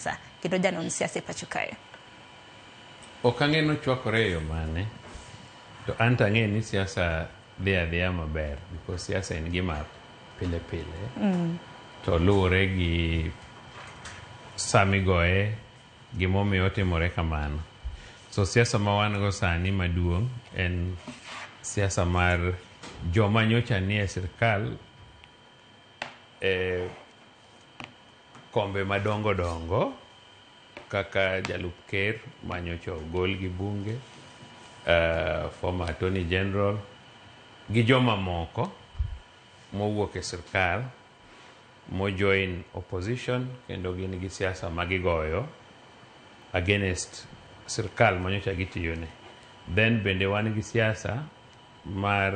siasa kendo janon siasa pacho kae. Okange no chwakore yo mane to anta nge ni siasa dhia maber because siasa en gima pile to luore gi samigoe gimomiyo otimore kamano. So siasa ma wan go sani maduong' en siasa mar joma nyocha ni e sirkal kombe madongo kaka jalup ker manyocha ogol gi bunge, former attorney general gi joma moko mowuok e sirkal mo join opposition kendo gin gi siasa magigoyo against sirkal manyocha gitiyone. Then bende wan gi siasa mar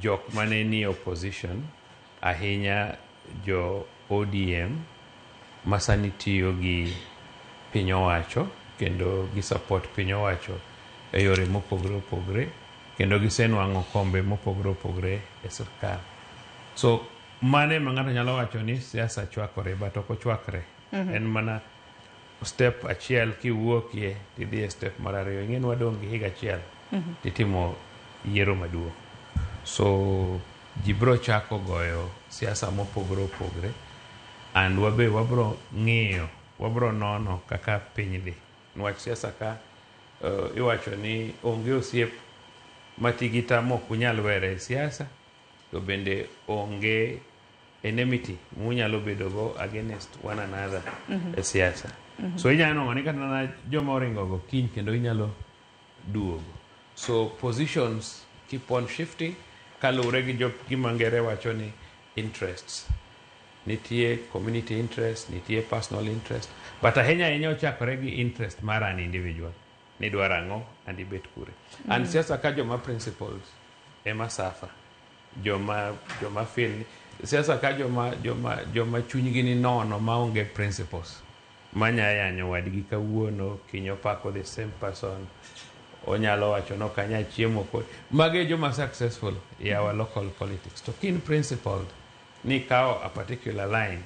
jok mane ni opposition ahinya jo ODM masani tiyo gi piny owacho kendo gi support piny owacho e yore mopogore kendo gisenwang'o kombe mopogore e sirkal. So mane ma ng'ato nyalo wacho ni siasa chwakore but ok ochwakre. En mana step achiel kiwuokie tidhi e step mar ariyo. Ing'en wadong' gi higa achiel titimo yiero maduong'. So jibro chako goyo siasa mopogore and wabe wabro ng'iyo, wabro nono kaka piny dhi. Nwach siasa ka iwacho ni onge osiep matigita mok unyal were siasa, to bende onge enmity munyalo bedo go against one another e siasa. So inyalo ng'ani kata na joma oringo go kiny kendo inyalo duogo. So positions keep on shifting kalure gi gima ngere wacho ni interests. Nitie community interest, nitie personal interest, but ahinya ochakore gi interest mar an individual. Ni dwarango and ibet kure. And siasa ka joma principles ema safa. Joma feel siasa ka joma chunygi ni nono maonge principles. Manya yanyo wadgi kawuono kinyo pako the same person. Onyalo wacho no kanya chiemo kod. Mage joma successful in our local politics. To kin principled ni kao a particular line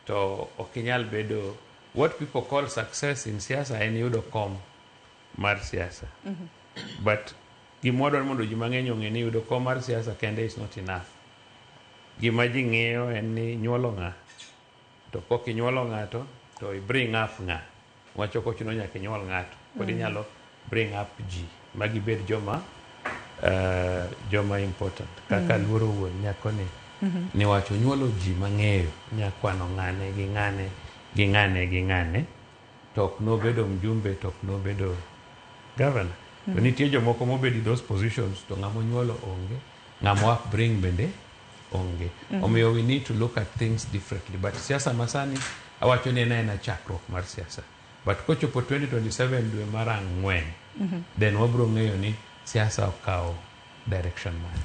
to okinyal bedo what people call success in siasa en yudo kom mar siasa. But gimodwa mondo ji mang'eny ong'e ni yudo kom mar siasa kende is not enough. Gima ji ng'iyo en ni nyuolo ng'a. To pok inyuolo ng'ato to i bring up ng'a. Wacho kochuno nyaka inyuol ng'ato. Kodi nyalo bring up ji. Magi bed joma important. Kaka luoro wuon nyako ni wacho nyuolo ji mang'eyo nyakwano ng'ane gi ng'ane to ok nobedo mjumbe to ok nobedo governor. To nitie jomoko mobedi those positions to ng'amo nyuolo onge, ng'amo upbring bende onge. Omiyo we need to look at things differently. But siasa masani awacho ni ena chakruok mar siasa. But kochopo 2027 dwe mar ang'wen then wabro ng'eyo ni siasa okawo direction man.